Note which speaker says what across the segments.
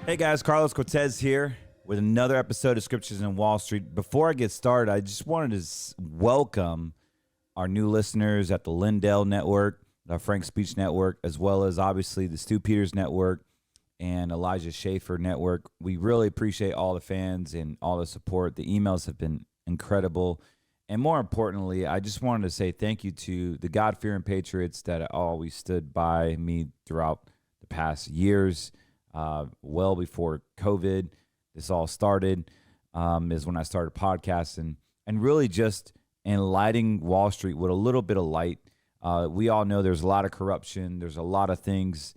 Speaker 1: Hey guys, Carlos Cortez here with another episode of Scriptures in Wall Street. Before I get started, I just wanted to welcome our new listeners at the Lindell Network, the Frank Speech Network, as well as obviously the Stu Peters Network and Elijah Schaefer Network. We really appreciate all the fans and all the support. The emails have been incredible. And more importantly, I just wanted to say thank you to the God-fearing patriots that always stood by me throughout the past years. Well before COVID, this all started, is when I started podcasting and really just enlightening Wall Street with a little bit of light. We all know there's a lot of corruption. There's a lot of things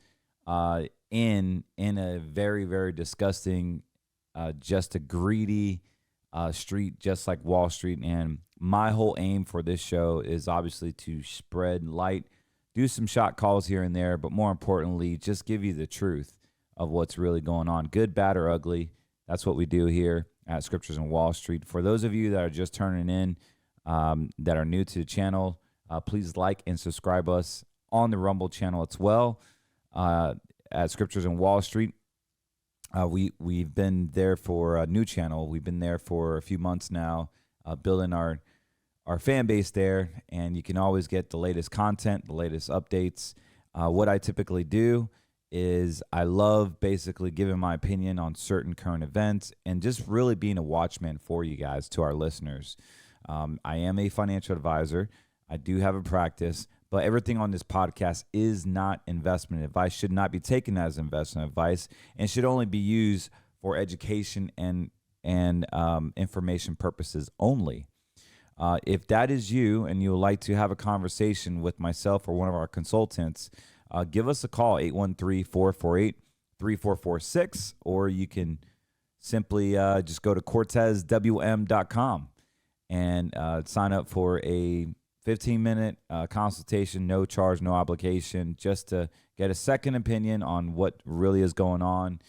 Speaker 1: in a very, very disgusting, just a greedy street, just like Wall Street. And my whole aim for this show is obviously to spread light, do some shot calls here and there, but more importantly, just give you the truth of what's really going on, good, bad, or ugly. That's what we do here at Scriptures in Wall Street. For those of you that are just turning in, that are new to the channel, please like and subscribe us on the Rumble channel as well at Scriptures in Wall Street. We've been there for a new channel. We've been there for a few months now, building our fan base there, and you can always get the latest content, the latest updates. What I typically do is I love basically giving my opinion on certain current events and just really being a watchman for you guys, to our listeners. I am a financial advisor. I do have a practice, but everything on this podcast is not investment advice, should not be taken as investment advice, and should only be used for education and information purposes only. If that is you and you would like to have a conversation with myself or one of our consultants, give us a call, 813-448-3446, or you can simply just go to cortezwm.com and sign up for a 15-minute consultation, no charge, no obligation, just to get a second opinion on what really is going on.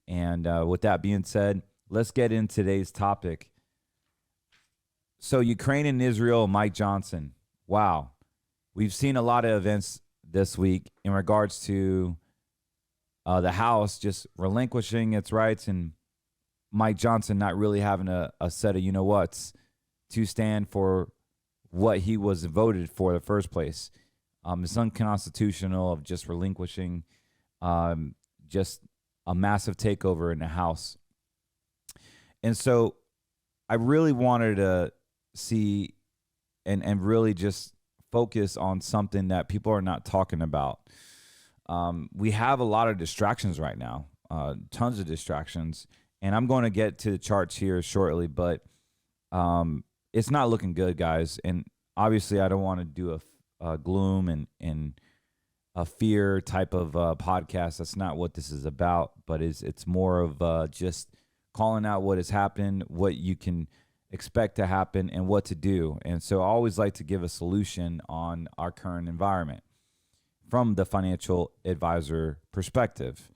Speaker 1: And with that being said, let's get into today's topic. So Ukraine and Israel, Mike Johnson. Wow. We've seen a lot of events this week in regards to the House just relinquishing its rights and Mike Johnson not really having a set of you-know-whats to stand for what he was voted for in the first place. It's unconstitutional of just relinquishing just a massive takeover in the House. And so I really wanted to see and really just focus on something that people are not talking about. We have a lot of distractions right now, tons of distractions, and I'm going to get to the charts here shortly, but it's not looking good, guys. And obviously I don't want to do a gloom and a fear type of podcast. That's not what this is about, but it's more of just calling out what has happened, what you can expect to happen, and what to do. And so I always like to give a solution on our current environment from the financial advisor perspective.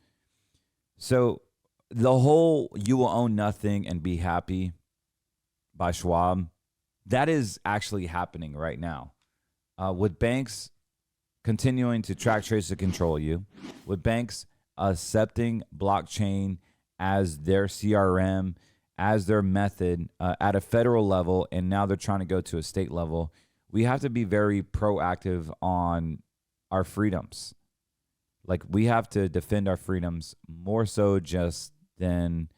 Speaker 1: So the whole "you will own nothing and be happy" by Schwab, that is actually happening right now. With banks continuing to track, trace, and control you, with banks accepting blockchain as their CRM, as their method at a federal level, and now they're trying to go to a state level, we have to be very proactive on our freedoms. Like, we have to defend our freedoms more so just than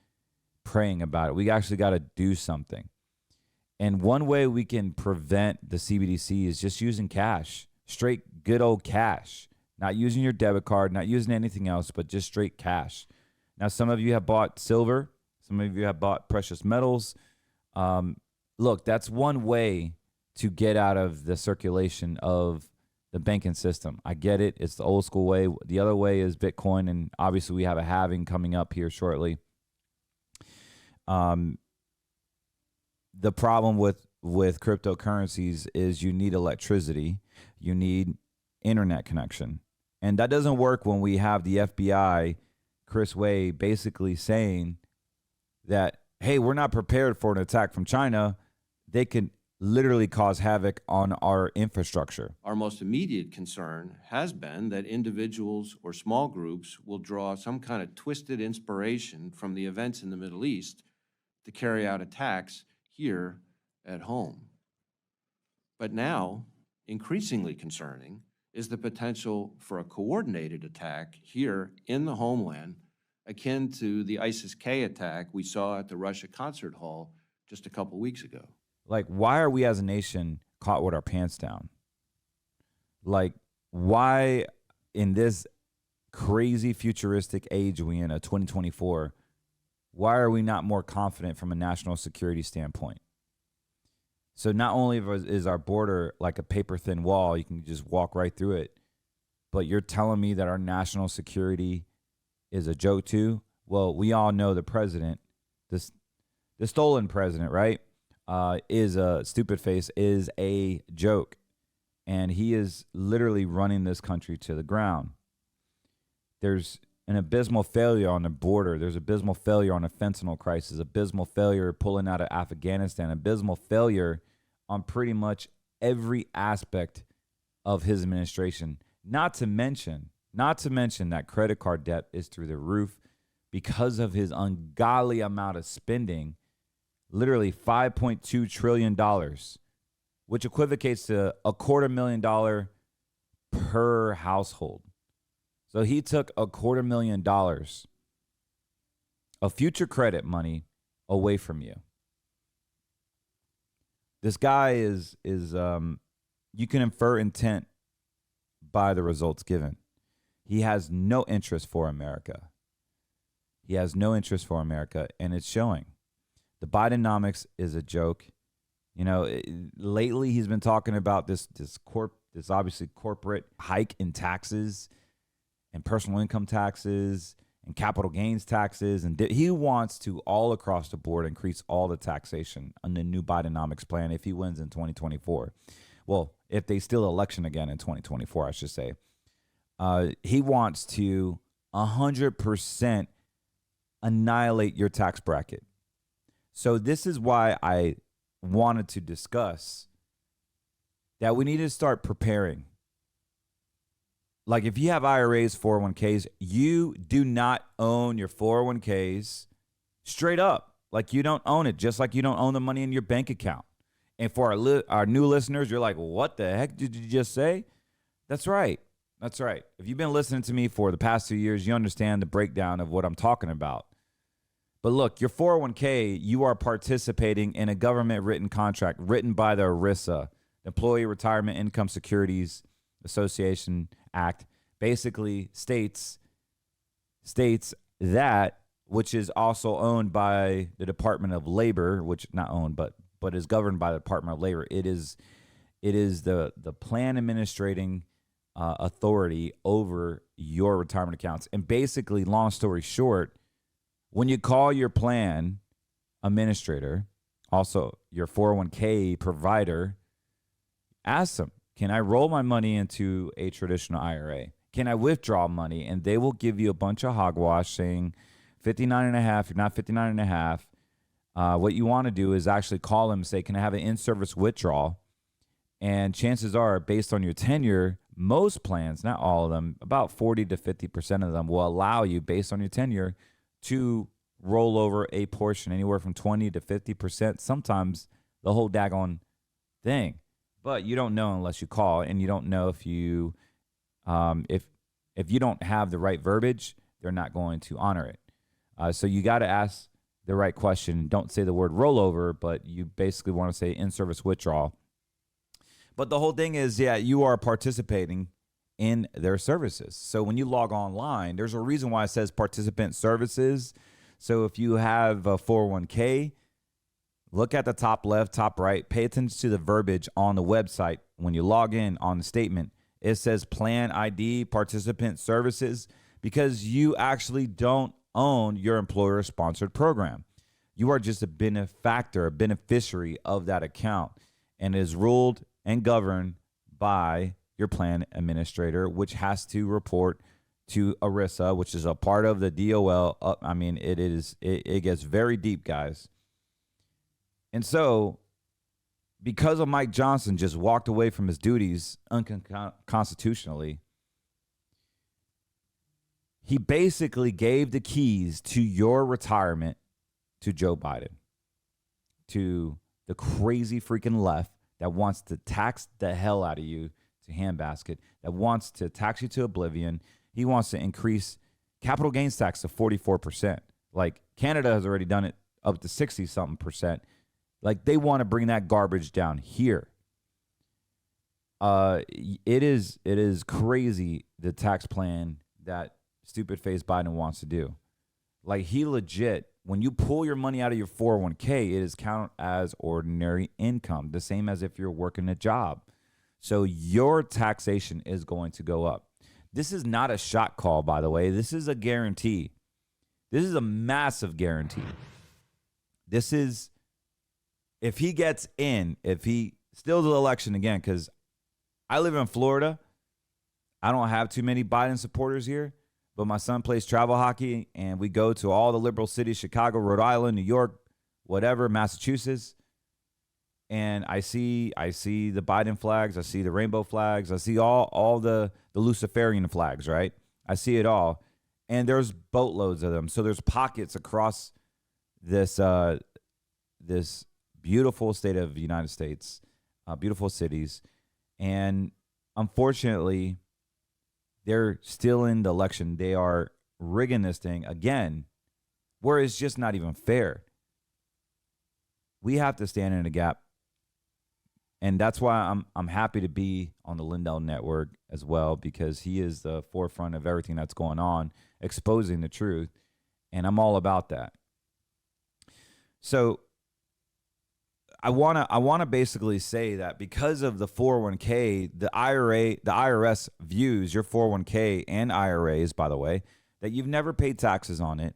Speaker 1: praying about it. We actually got to do something. And one way we can prevent the CBDC is just using cash, straight good old cash, not using your debit card, not using anything else, but just straight cash. Now, some of you have bought silver. Some of you have bought precious metals. Look, that's one way to get out of the circulation of the banking system. I get it. It's the old school way. The other way is Bitcoin, and obviously we have a halving coming up here shortly. The problem with cryptocurrencies is you need electricity. You need internet connection. And that doesn't work when we have the FBI, Chris Wray, basically saying that, hey, we're not prepared for an attack from China. They could literally cause havoc on our infrastructure.
Speaker 2: Our most immediate concern has been that individuals or small groups will draw some kind of twisted inspiration from the events in the Middle East to carry out attacks here at home. But now, increasingly concerning, is the potential for a coordinated attack here in the homeland, akin to the ISIS-K attack we saw at the Russia concert hall just a couple weeks ago.
Speaker 1: Like, why are we as a nation caught with our pants down? Like, why in this crazy futuristic age we in, 2024, why are we not more confident from a national security standpoint? So not only is our border like a paper-thin wall, you can just walk right through it, but you're telling me that our national security is a joke too? Well, we all know the president, the stolen president, right, is a stupid face, is a joke. And he is literally running this country to the ground. There's an abysmal failure on the border. There's abysmal failure on the fentanyl crisis, abysmal failure pulling out of Afghanistan, abysmal failure on pretty much every aspect of his administration. Not to mention that credit card debt is through the roof because of his ungodly amount of spending, literally $5.2 trillion, which equivocates to $250,000 per household. So he took $250,000 of future credit money away from you. This guy is you can infer intent by the results given. He has no interest for America. He has no interest for America, and it's showing. The Bidenomics is a joke. You know, lately he's been talking about this obviously corporate hike in taxes and personal income taxes and capital gains taxes. And he wants to all across the board increase all the taxation on the new Bidenomics plan if he wins in 2024. Well, if they steal election again in 2024, I should say. He wants to 100% annihilate your tax bracket. So this is why I wanted to discuss that we need to start preparing. Like if you have IRAs, 401ks, you do not own your 401ks straight up. Like you don't own it, just like you don't own the money in your bank account. And for our new listeners, you're like, what the heck did you just say? That's right. That's right. If you've been listening to me for the past 2 years, you understand the breakdown of what I'm talking about. But look, your 401k, you are participating in a government-written contract written by the ERISA, Employee Retirement Income Securities Association Act, basically states that, which is also owned by the Department of Labor, which not owned, but is governed by the Department of Labor. It is the plan administrating authority over your retirement accounts. And basically, long story short, when you call your plan administrator, also your 401k provider, ask them, can I roll my money into a traditional IRA? Can I withdraw money? And they will give you a bunch of hogwash saying 59 and a half, you're not 59 and a half. What you want to do is actually call them and say, can I have an in-service withdrawal? And chances are, based on your tenure, most plans, not all of them, about 40 to 50% of them will allow you, based on your tenure, to roll over a portion, anywhere from 20 to 50%, sometimes the whole daggone thing. But you don't know unless you call, and you don't know if you if you don't have the right verbiage, they're not going to honor it. So you got to ask the right question. Don't say the word rollover, but you basically want to say in-service withdrawal. But the whole thing is, yeah, you are participating in their services. So when you log online, there's a reason why it says participant services. So if you have a 401k, look at the top left, top right, pay attention to the verbiage on the website. When you log in on the statement, it says plan ID, participant services, because you actually don't own your employer-sponsored program. You are just a benefactor, a beneficiary of that account, and is ruled and governed by your plan administrator, which has to report to ERISA, which is a part of the DOL. I mean, it gets very deep, guys. And so because of Mike Johnson just walked away from his duties unconstitutionally, he basically gave the keys to your retirement to Joe Biden, to the crazy freaking left that wants to tax the hell out of you to handbasket, that wants to tax you to oblivion. He wants to increase capital gains tax to 44%. Like Canada has already done it up to 60-something percent. Like they want to bring that garbage down here. It is crazy, the tax plan that stupid face Biden wants to do. Like he legit, when you pull your money out of your 401k, it is counted as ordinary income, the same as if you're working a job. So your taxation is going to go up. This is not a shot call, by the way. This is a guarantee. This is a massive guarantee. This is, if he gets in, if he steals the election again, because I live in Florida. I don't have too many Biden supporters here, but my son plays travel hockey, and we go to all the liberal cities, Chicago, Rhode Island, New York, whatever, Massachusetts. And I see the Biden flags. I see the rainbow flags. I see all the Luciferian flags, right? I see it all. And there's boatloads of them. So there's pockets across this this beautiful state of the United States, beautiful cities. And unfortunately, they're still in the election. They are rigging this thing again, where it's just not even fair. We have to stand in the gap. And that's why I'm happy to be on the Lindell Network as well, because he is the forefront of everything that's going on, exposing the truth. And I'm all about that. So I wanna basically say that because of the 401k, the IRS views your 401k and IRAs, by the way, that you've never paid taxes on it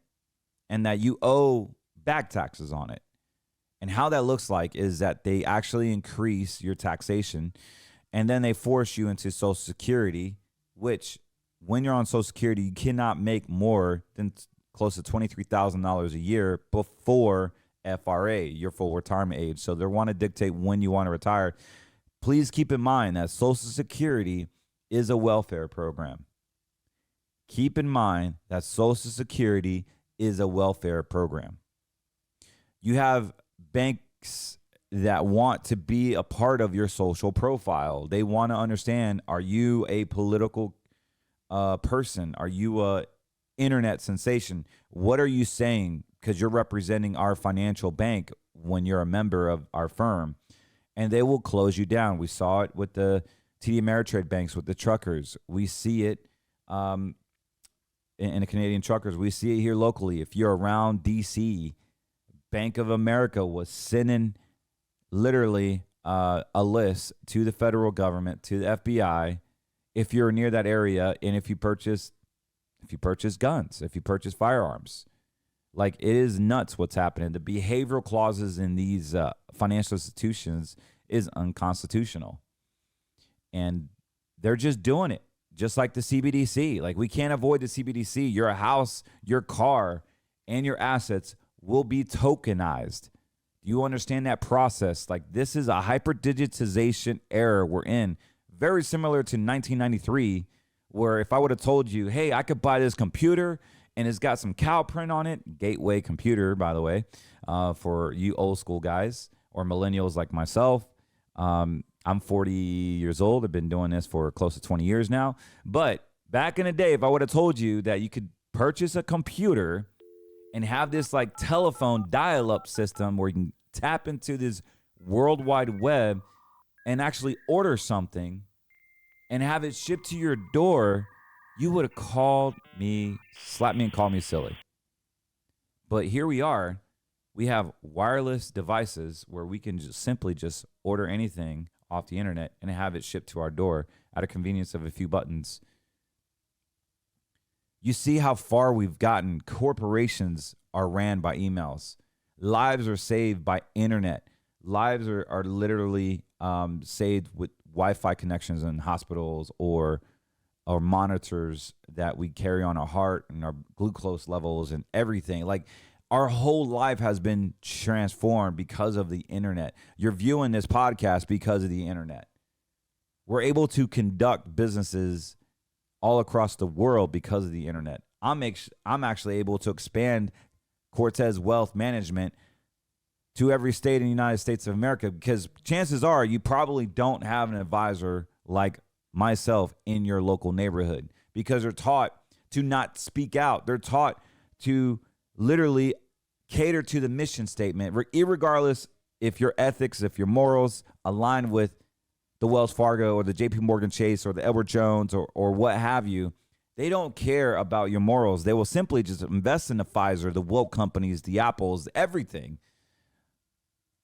Speaker 1: and that you owe back taxes on it. And how that looks like is that they actually increase your taxation and then they force you into Social Security, which when you're on Social Security, you cannot make more than close to $23,000 a year before FRA, your full retirement age. So they want to dictate when you want to retire. Please keep in mind that Social Security is a welfare program. Keep in mind that Social Security is a welfare program. You have banks that want to be a part of your social profile. They want to understand, are you a political person? Are you a internet sensation? What are you saying? Because you're representing our financial bank when you're a member of our firm. And they will close you down. We saw it with the TD Ameritrade banks, with the truckers. We see it in the Canadian truckers. We see it here locally. If you're around D.C., Bank of America was sending literally a list to the federal government, to the FBI, if you're near that area, and if you purchase guns, if you purchase firearms. Like, it is nuts what's happening. The behavioral clauses in these financial institutions is unconstitutional. And they're just doing it, just like the CBDC. Like, we can't avoid the CBDC. Your house, your car, and your assets will be tokenized. Do you understand that process? Like, this is a hyper-digitization era we're in, very similar to 1993, where if I would have told you, hey, I could buy this computer and it's got some cow print on it, Gateway computer, by the way, for you old school guys or millennials like myself. I'm 40 years old. I've been doing this for close to 20 years now. But back in the day, if I would have told you that you could purchase a computer and have this like telephone dial-up system where you can tap into this World Wide Web and actually order something and have it shipped to your door, you would have called me, slapped me and called me silly. But here we are. We have wireless devices where we can just simply just order anything off the internet and have it shipped to our door at a convenience of a few buttons. You see how far we've gotten. Corporations are ran by emails. Lives are saved by internet. Lives are literally saved with Wi-Fi connections in hospitals or monitors that we carry on our heart and our glucose levels and everything. Like, Our whole life has been transformed because of the internet. You're viewing this podcast because of the internet. We're able to conduct businesses all across the world because of the internet. I'm actually able to expand Cortez Wealth Management to every state in the United States of America, because chances are you probably don't have an advisor like myself in your local neighborhood, because they're taught to not speak out. They're taught to literally cater to the mission statement, irregardless if your ethics, if your morals align with the Wells Fargo or the JP Morgan Chase or the Edward Jones or what have you. They don't care about your morals. They will simply just invest in the Pfizer, the woke companies, the Apples, everything.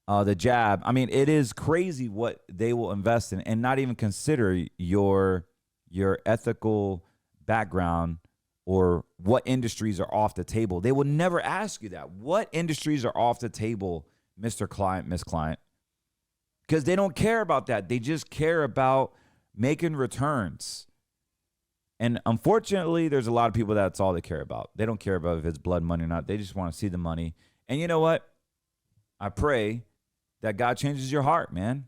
Speaker 1: The jab. I mean, it is crazy what they will invest in and not even consider your ethical background or what industries are off the table. They will never ask you that. What industries are off the table, Mr. Client, Miss Client? Because they don't care about that. They just care about making returns. And unfortunately, there's a lot of people that's all they care about. They don't care about if it's blood money or not. They just want to see the money. And you know what? I pray that God changes your heart, man.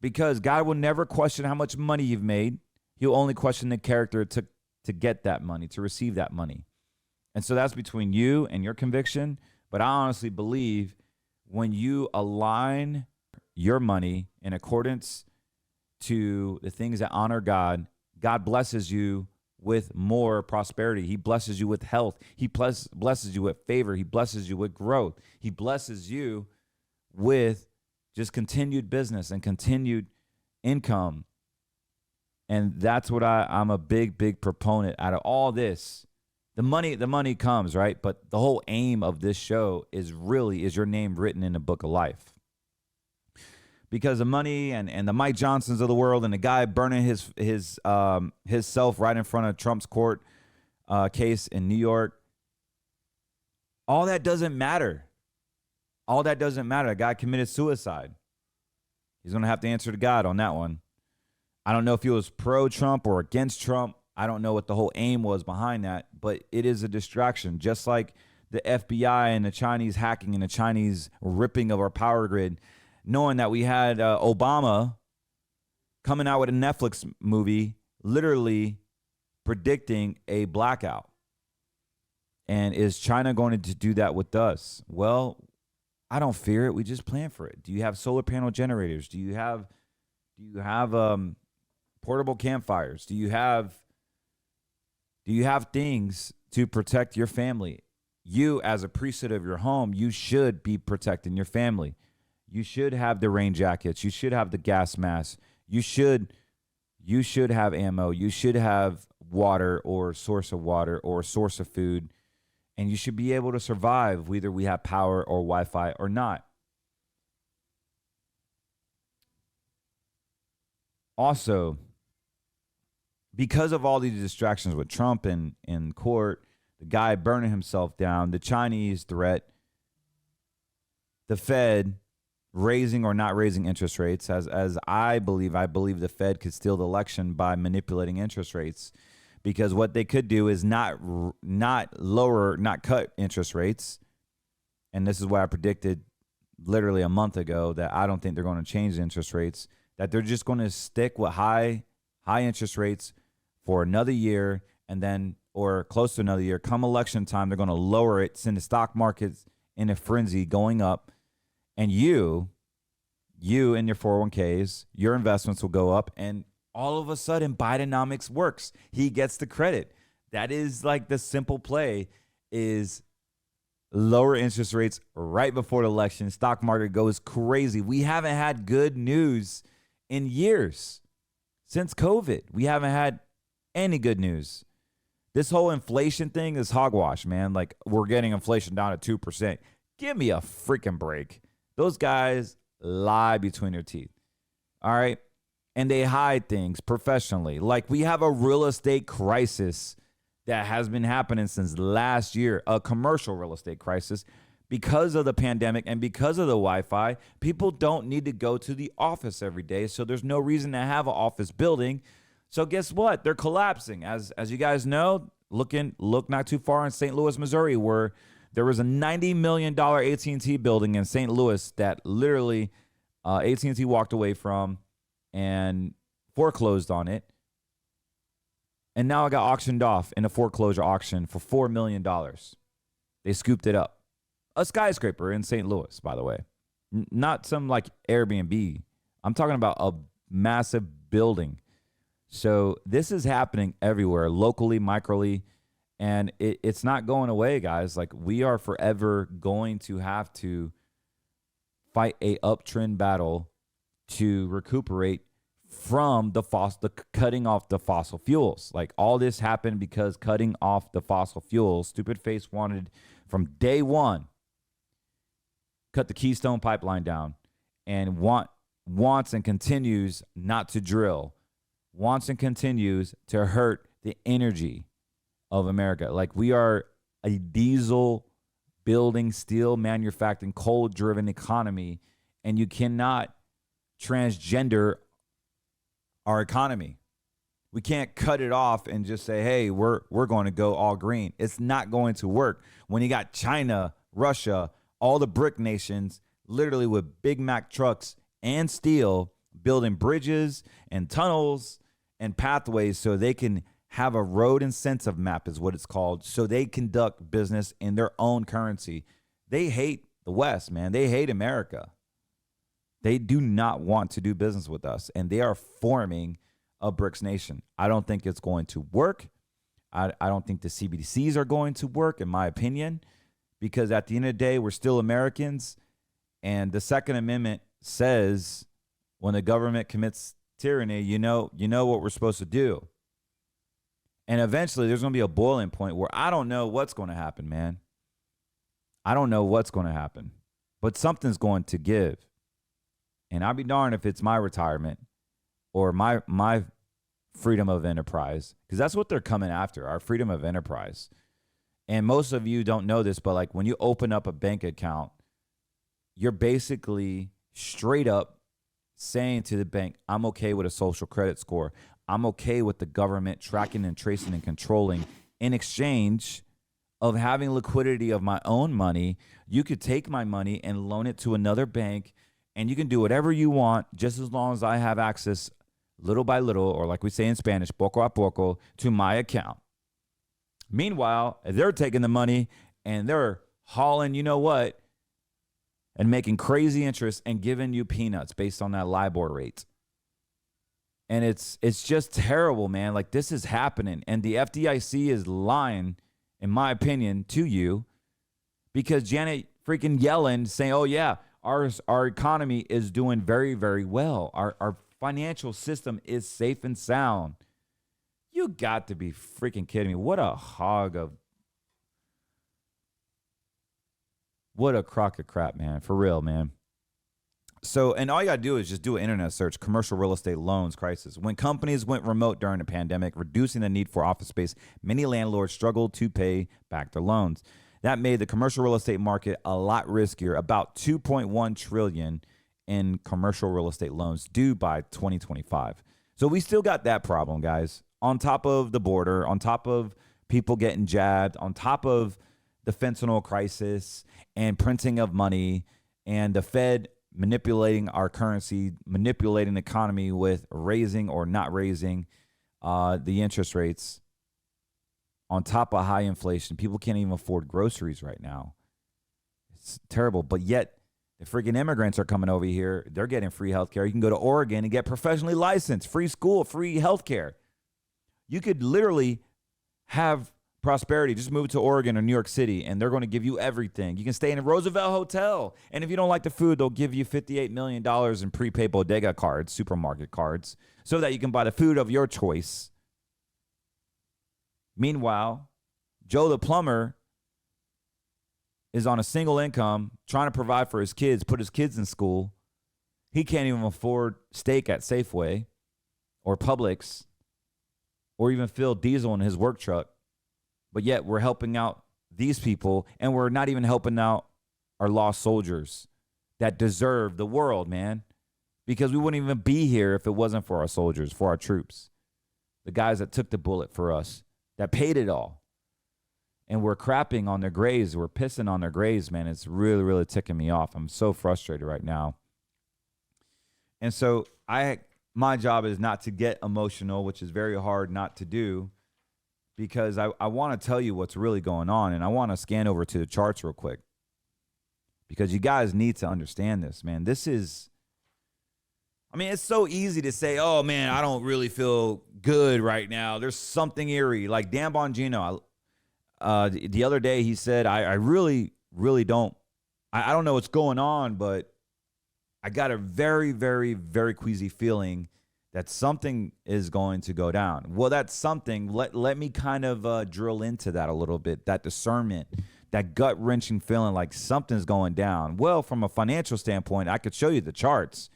Speaker 1: Because God will never question how much money you've made. He'll only question the character it took to get that money, to receive that money. And so that's between you and your conviction. But I honestly believe when you align your money in accordance to the things that honor God, God blesses you with more prosperity. He blesses you with health. He blesses you with favor. He blesses you with growth. He blesses you with just continued business and continued income. And that's what I'm a big proponent out of all this. The money comes, right? But the whole aim of this show is your name written in the book of life. Because the money and the Mike Johnsons of the world and the guy burning his self right in front of Trump's court case in New York, all that doesn't matter. All that doesn't matter. The guy committed suicide. He's going to have to answer to God on that one. I don't know if he was pro-Trump or against Trump. I don't know what the whole aim was behind that, but it is a distraction. Just like the FBI and the Chinese hacking and the Chinese ripping of our power grid, knowing that we had Obama coming out with a Netflix movie literally predicting a blackout. And is China going to do that with us? Well, I don't fear it. We just plan for it. Do you have solar panel generators? Do you have portable campfires? Do you have things to protect your family? You, as a priesthood of your home, you should be protecting your family. You should have the rain jackets. You should have the gas masks. You should have ammo. You should have water or source of water or source of food. And you should be able to survive whether we have power or Wi-Fi or not. Also, because of all these distractions with Trump in court, the guy burning himself down, the Chinese threat, the Fed raising or not raising interest rates, as I believe the Fed could steal the election by manipulating interest rates, because what they could do is not cut interest rates. And this is what I predicted literally a month ago, that I don't think they're going to change the interest rates, that they're just going to stick with high interest rates for another year, and then, or close to another year. Come election time, they're going to lower it, send the stock markets in a frenzy going up. And you and your 401ks, your investments will go up, and all of a sudden Bidenomics works. He gets the credit. That is like the simple play, is lower interest rates right before the election. Stock market goes crazy. We haven't had good news in years. Since COVID, we haven't had any good news. This whole inflation thing is hogwash, man. Like, we're getting inflation down at 2%. Give me a freaking break. Those guys lie between their teeth. All right? And they hide things professionally. Like, we have a real estate crisis that has been happening since last year, a commercial real estate crisis. Because of the pandemic and because of the Wi-Fi, people don't need to go to the office every day, so there's no reason to have an office building. So guess what? They're collapsing. As you guys know, look not too far in St. Louis, Missouri, where There was a $90 million AT&T building in St. Louis that literally AT&T walked away from and foreclosed on it. And now it got auctioned off in a foreclosure auction for $4 million. They scooped it up. A skyscraper in St. Louis, by the way. Not some like Airbnb. I'm talking about a massive building. So this is happening everywhere, locally, microly, and it's not going away, guys. Like, we are forever going to have to fight a uptrend battle to recuperate from the cutting off the fossil fuels. Like, all this happened because cutting off the fossil fuels, stupid face wanted from day one, cut the Keystone pipeline down, and wants and continues not to drill, wants and continues to hurt the energy of America. Like, we are a diesel building, steel manufacturing, coal driven economy, and you cannot transgender our economy. We can't cut it off and just say, hey, we're going to go all green. It's not going to work when you got China, Russia, all the BRIC nations literally with Big Mac trucks and steel building bridges and tunnels and pathways so they can have a road incentive map, is what it's called, so they conduct business in their own currency. They hate the West, man. They hate America. They do not want to do business with us, and they are forming a BRICS nation. I don't think it's going to work. I don't think the CBDCs are going to work, in my opinion, because at the end of the day, we're still Americans, and the Second Amendment says when the government commits tyranny, you know what we're supposed to do. And eventually there's going to be a boiling point where I don't know what's going to happen, man. I don't know what's going to happen, but something's going to give. And I'll be darned if it's my retirement or my freedom of enterprise, because that's what they're coming after, our freedom of enterprise. And most of you don't know this, but like when you open up a bank account, you're basically straight up saying to the bank, I'm okay with a social credit score. I'm okay with the government tracking and tracing and controlling. In exchange of having liquidity of my own money, you could take my money and loan it to another bank, and you can do whatever you want just as long as I have access little by little, or like we say in Spanish, poco a poco, to my account. Meanwhile, they're taking the money and they're hauling, you know what, and making crazy interest and giving you peanuts based on that LIBOR rate. And it's just terrible, man. Like, this is happening. And the FDIC is lying, in my opinion, to you, because Janet freaking Yellen saying, oh, yeah, our economy is doing very, very well. Our financial system is safe and sound. You got to be freaking kidding me. What a crock of crap, man. For real, man. So, and all you got to do is just do an internet search, commercial real estate loans crisis. When companies went remote during the pandemic, reducing the need for office space, many landlords struggled to pay back their loans. That made the commercial real estate market a lot riskier, about $2.1 trillion in commercial real estate loans due by 2025. So we still got that problem, guys, on top of the border, on top of people getting jabbed, on top of the fentanyl crisis and printing of money and the Fed manipulating our currency, manipulating the economy with raising or not raising the interest rates, on top of high inflation. People can't even afford groceries right now. It's terrible. But yet the freaking immigrants are coming over here. They're getting free healthcare. You can go to Oregon and get professionally licensed, free school, free healthcare. You could literally have prosperity. Just move to Oregon or New York City, and they're going to give you everything. You can stay in a Roosevelt Hotel, and if you don't like the food, they'll give you $58 million in prepaid bodega cards, supermarket cards, so that you can buy the food of your choice. Meanwhile, Joe the plumber is on a single income, trying to provide for his kids, put his kids in school. He can't even afford steak at Safeway or Publix or even fill diesel in his work truck. But yet we're helping out these people, and we're not even helping out our lost soldiers that deserve the world, man, because we wouldn't even be here if it wasn't for our soldiers, for our troops, the guys that took the bullet for us, that paid it all. and we're crapping on their grades. We're pissing on their grades, man. It's really, really ticking me off. I'm so frustrated right now. And so my job is not to get emotional, which is very hard not to do, because I want to tell you what's really going on. And I want to scan over to the charts real quick, because you guys need to understand this, man. It's so easy to say, oh, man, I don't really feel good right now. There's something eerie. Like Dan Bongino, the other day he said, I really, really don't. I don't know what's going on, but I got a very, very, very queasy feeling that something is going to go down. Well, that's something. Let me kind of drill into that a little bit, that discernment, that gut-wrenching feeling like something's going down. Well, from a financial standpoint, I could show you the charts.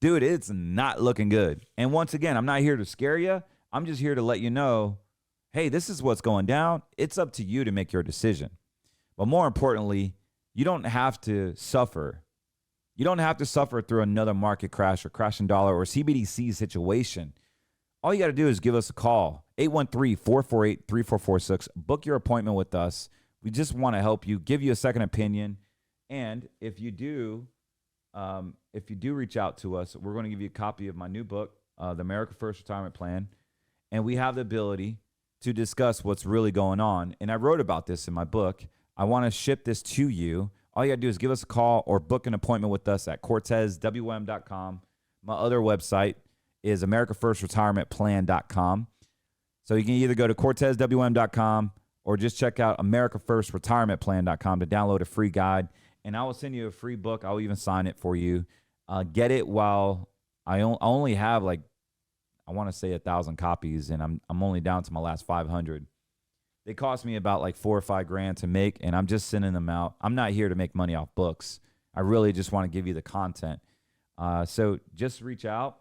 Speaker 1: Dude, it's not looking good. And once again, I'm not here to scare you. I'm just here to let you know, hey, this is what's going down. It's up to you to make your decision. But more importantly, you don't have to suffer. You don't have to suffer through another market crash or crashing dollar or CBDC situation. All you got to do is give us a call, 813-448-3446. Book your appointment with us. We just want to help you, give you a second opinion. And if you do reach out to us, we're going to give you a copy of my new book, The America First Retirement Plan. And we have the ability to discuss what's really going on. And I wrote about this in my book. I want to ship this to you. All you got to do is give us a call or book an appointment with us at CortezWM.com. My other website is AmericaFirstRetirementPlan.com. So you can either go to CortezWM.com or just check out AmericaFirstRetirementPlan.com to download a free guide. And I will send you a free book. I'll even sign it for you. Get it while I only have I want to say 1,000 copies, and I'm only down to my last 500. They cost me about $4 or $5 grand to make, and I'm just sending them out. I'm not here to make money off books. I really just want to give you the content. So just reach out,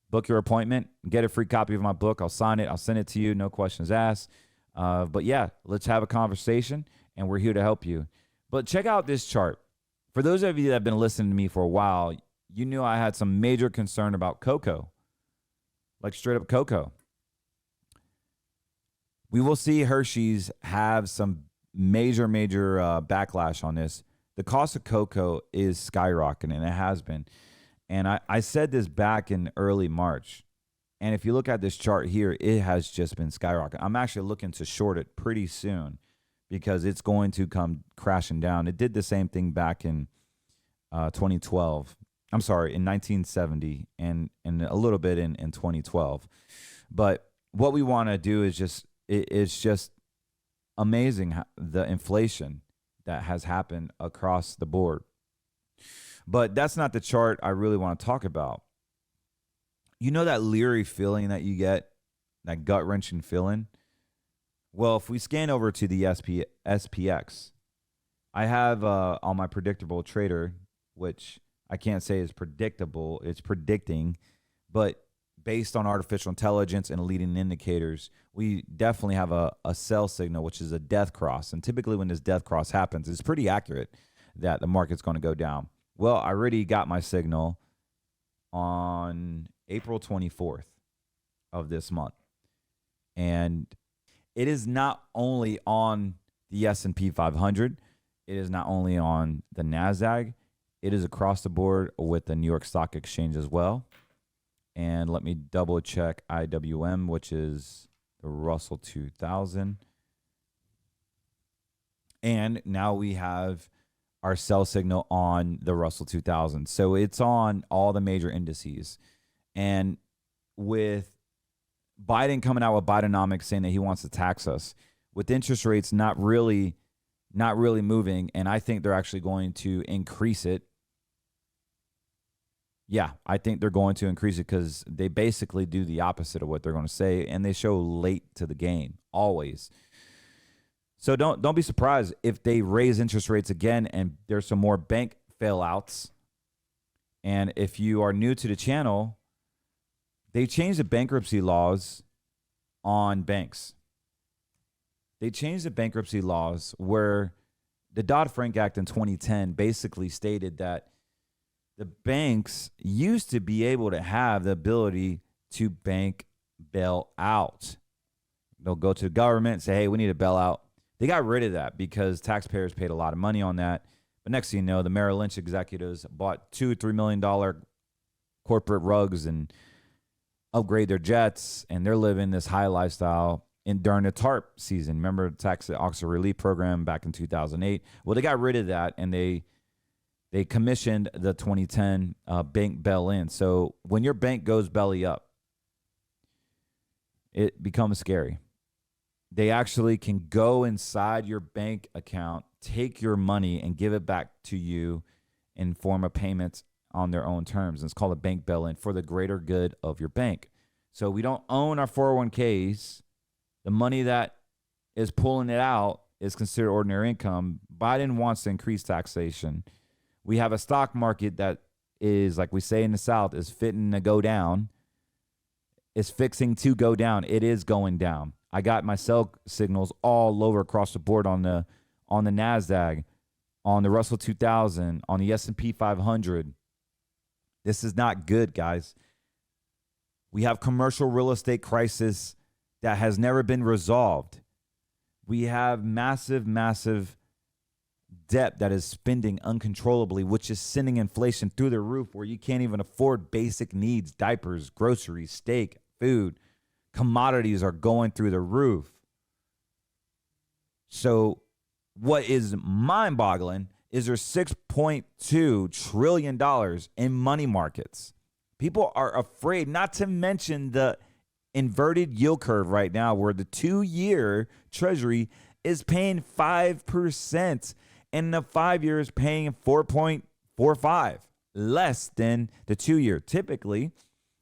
Speaker 1: book your appointment, get a free copy of my book. I'll sign it. I'll send it to you. No questions asked. But yeah, let's have a conversation, and we're here to help you. But check out this chart. For those of you that have been listening to me for a while, you knew I had some major concern about cocoa, like straight up cocoa. We will see Hershey's have some major backlash on this. The cost of cocoa is skyrocketing, and it has been. And I said this back in early March. And if you look at this chart here, it has just been skyrocketing. I'm actually looking to short it pretty soon because it's going to come crashing down. It did the same thing back in 2012. I'm sorry, in 1970 and a little bit in 2012. But what we want to do is it's just amazing the inflation that has happened across the board. But that's not the chart I really want to talk about. You know that leery feeling that you get, that gut-wrenching feeling? Well, if we scan over to the SPX, I have on my predictable trader, which I can't say is predictable, it's predicting, but based on artificial intelligence and leading indicators, we definitely have a sell signal, which is a death cross. And typically when this death cross happens, it's pretty accurate that the market's going to go down. Well, I already got my signal on April 24th of this month. And it is not only on the S&P 500. It is not only on the NASDAQ. It is across the board with the New York Stock Exchange as well. And let me double check IWM, which is the Russell 2000. And now we have our sell signal on the Russell 2000. So it's on all the major indices. And with Biden coming out with Bidenomics saying that he wants to tax us, with interest rates not really moving, and I think they're actually going to increase it. Yeah, I think they're going to increase it because they basically do the opposite of what they're going to say, and they show late to the game, always. So don't be surprised if they raise interest rates again and there's some more bank bailouts. And if you are new to the channel, they changed the bankruptcy laws on banks. They changed the bankruptcy laws where the Dodd-Frank Act in 2010 basically stated that the banks used to be able to have the ability to bank bail out. They'll go to the government and say, hey, we need a bailout. They got rid of that because taxpayers paid a lot of money on that. But next thing you know, the Merrill Lynch executives bought $2-3 million corporate rugs and upgrade their jets, and they're living this high lifestyle during the TARP season. Remember the Tax Officer Relief Program back in 2008? Well, they got rid of that, and they commissioned the 2010 bank bail-in. So when your bank goes belly up, it becomes scary. They actually can go inside your bank account, take your money, and give it back to you in form of payments on their own terms. And it's called a bank bail-in for the greater good of your bank. So we don't own our 401ks. The money that is pulling it out is considered ordinary income. Biden wants to increase taxation. We have a stock market that is, like we say in the South, is fitting to go down. It's fixing to go down. It is going down. I got my sell signals all over across the board on the NASDAQ, on the Russell 2000, on the S&P 500. This is not good, guys. We have commercial real estate crisis that has never been resolved. We have massive, massive debt that is spending uncontrollably, which is sending inflation through the roof where you can't even afford basic needs, diapers, groceries, steak, food. Commodities are going through the roof. So what is mind-boggling is there's $6.2 trillion in money markets. People are afraid, not to mention the inverted yield curve right now where the 2-year Treasury is paying 5% and the 5-year is paying 4.45, less than the 2-year. Typically,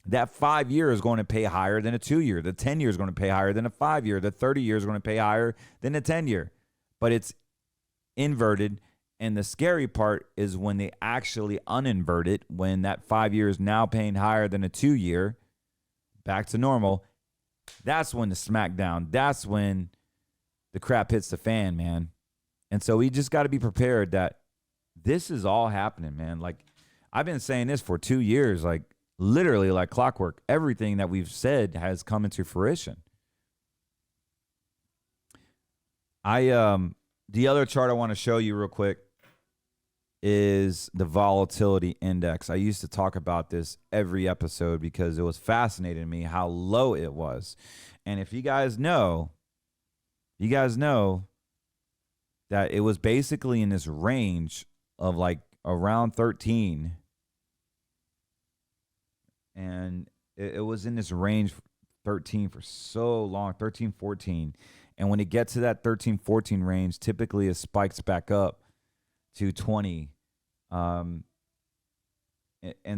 Speaker 1: that 5-year is going to pay higher than a 2-year. The 10-year is going to pay higher than a 5-year. The 30-year is going to pay higher than the 10-year. But it's inverted. And the scary part is when they actually uninvert it, when that 5-year is now paying higher than a 2-year, back to normal. That's when the smackdown, that's when the crap hits the fan, man. And so we just got to be prepared that this is all happening, man. Like, I've been saying this for 2 years, like, literally like clockwork. Everything that we've said has come into fruition. The other chart I want to show you real quick is the volatility index. I used to talk about this every episode because it was fascinating to me how low it was. And if you guys know that it was basically in this range of like around 13. And it was in this range 13 for so long, 13, 14. And when it gets to that 13, 14 range, typically it spikes back up to 20. And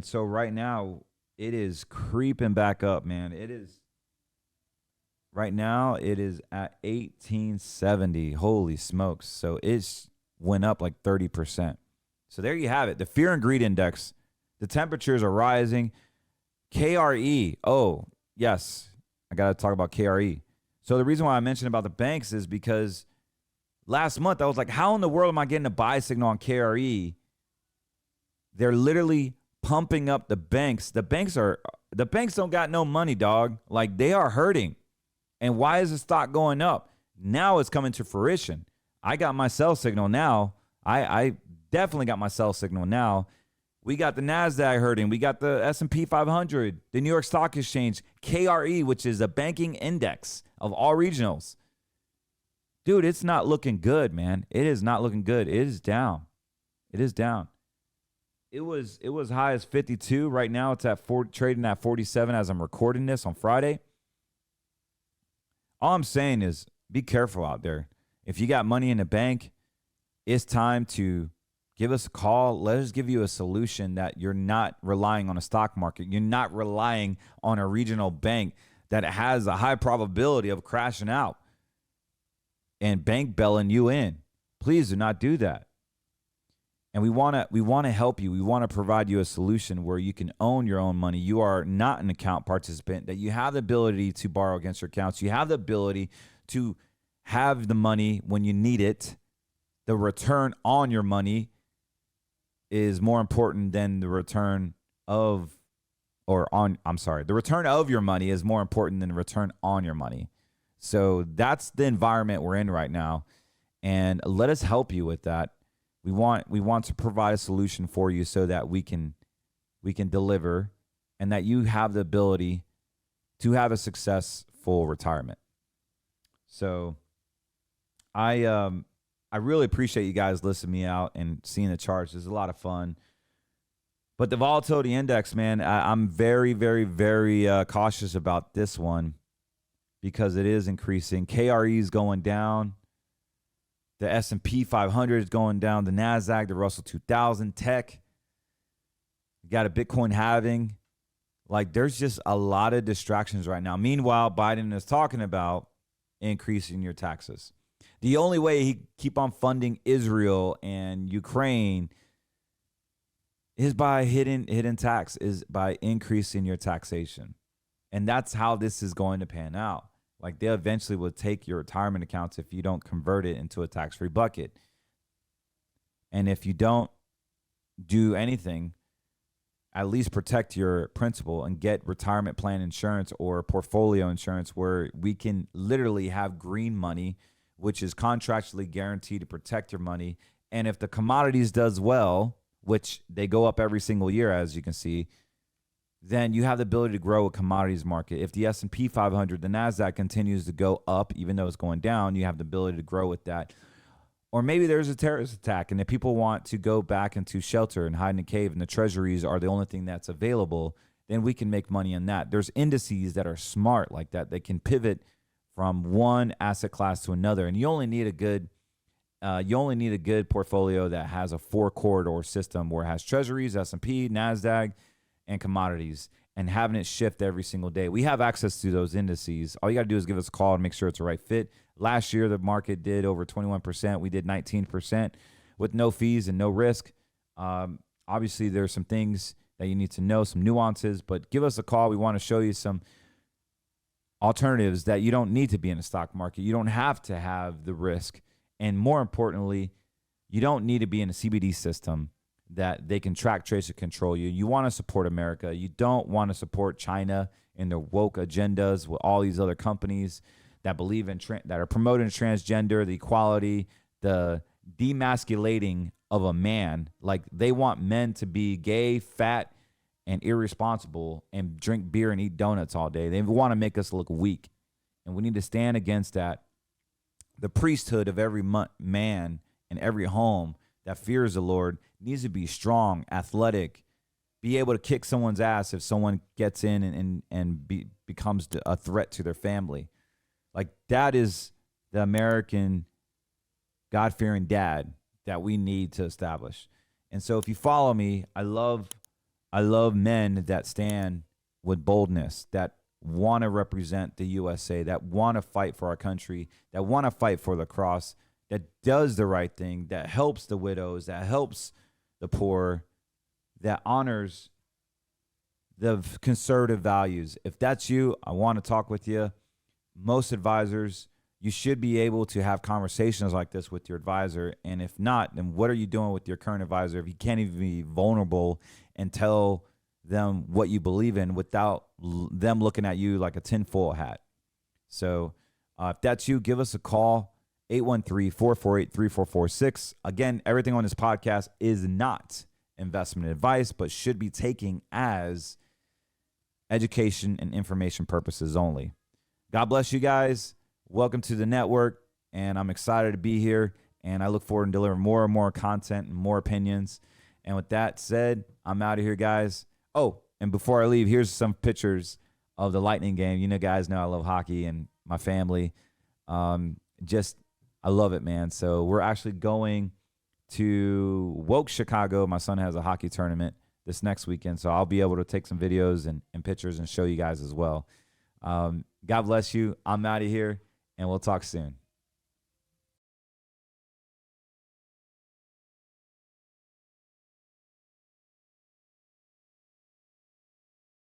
Speaker 1: so right now it is creeping back up, man. Right now it is at 1870. Holy smokes. So it's went up like 30%. So there you have it. The fear and greed index, the temperatures are rising. KRE. Oh, yes. I got to talk about KRE. So the reason why I mentioned about the banks is because last month I was like, how in the world am I getting a buy signal on KRE? They're literally pumping up the banks. The banks don't got no money, dog. Like, they are hurting. And why is the stock going up? Now it's coming to fruition. I got my sell signal now. I definitely got my sell signal now. We got the NASDAQ hurting. We got the S&P 500, the New York Stock Exchange, KRE, which is a banking index of all regionals. Dude, it's not looking good, man. It is not looking good. It is down. It is down. It was high as 52. Right now it's at trading at 47 as I'm recording this on Friday. All I'm saying is be careful out there. If you got money in the bank, it's time to give us a call. Let us give you a solution that you're not relying on a stock market. You're not relying on a regional bank that has a high probability of crashing out and bank bailing you in. Please do not do that. And we want to help you. We want to provide you a solution where you can own your own money. You are not an account participant, that you have the ability to borrow against your accounts. You have the ability to have the money when you need it. The return on your money is more important than the return of, the return of your money is more important than the return on your money. So that's the environment we're in right now. And let us help you with that. We want to provide a solution for you so that we can deliver and that you have the ability to have a successful retirement. So I really appreciate you guys listening me out and seeing the charts. It's a lot of fun. But the volatility index, man, I'm very, very, very cautious about this one because it is increasing. KRE is going down. The S&P 500 is going down. The NASDAQ, the Russell 2000, tech. You got a Bitcoin halving. Like, there's just a lot of distractions right now. Meanwhile, Biden is talking about increasing your taxes. The only way he keep on funding Israel and Ukraine is by hidden tax, is by increasing your taxation. And that's how this is going to pan out. Like, they eventually will take your retirement accounts if you don't convert it into a tax-free bucket. And if you don't do anything, at least protect your principal and get retirement plan insurance or portfolio insurance where we can literally have green money, which is contractually guaranteed to protect your money. And if the commodities does well, which they go up every single year, as you can see, then you have the ability to grow a commodities market. If the S&P 500, the NASDAQ continues to go up, even though it's going down, you have the ability to grow with that. Or maybe there's a terrorist attack and if people want to go back into shelter and hide in a cave and the treasuries are the only thing that's available, then we can make money on that. There's indices that are smart like that. They can pivot from one asset class to another. And you only need a good portfolio that has a 4-corridor system where it has treasuries, S&P, NASDAQ, and commodities, and having it shift every single day. We have access to those indices. All you got to do is give us a call and make sure it's the right fit. Last year, the market did over 21%. We did 19% with no fees and no risk. Obviously, there's some things that you need to know, some nuances, but give us a call. We want to show you some alternatives that you don't need to be in the stock market. You don't have to have the risk. And more importantly, you don't need to be in a CBD system that they can track, trace, and control you. You want to support America. You don't want to support China and their woke agendas with all these other companies that believe in that are promoting transgender, the equality, the demasculating of a man. Like, they want men to be gay, fat, and irresponsible and drink beer and eat donuts all day. They want to make us look weak. And we need to stand against that. The priesthood of every man in every home that fears the Lord needs to be strong, athletic, be able to kick someone's ass if someone gets in and becomes a threat to their family. Like, that is the American God-fearing dad that we need to establish. And so if you follow me, I love men that stand with boldness, that want to represent the USA, that want to fight for our country, that want to fight for the cross, that does the right thing, that helps the widows, that helps the poor, that honors the conservative values. If that's you, I want to talk with you. Most advisors, you should be able to have conversations like this with your advisor. And if not, then what are you doing with your current advisor if you can't even be vulnerable and tell them what you believe in without them looking at you like a tinfoil hat? So if that's you, give us a call, 813-448-3446. Again, everything on this podcast is not investment advice, but should be taken as education and information purposes only. God bless you guys. Welcome to the network, and I'm excited to be here, and I look forward to delivering more and more content and more opinions. And with that said, I'm out of here, guys. Oh, and before I leave, here's some pictures of the Lightning game. You know, guys know I love hockey and my family. I love it, man. So we're actually going to Woke, Chicago. My son has a hockey tournament this next weekend, so I'll be able to take some videos and pictures and show you guys as well. God bless you. I'm out of here, and we'll talk soon.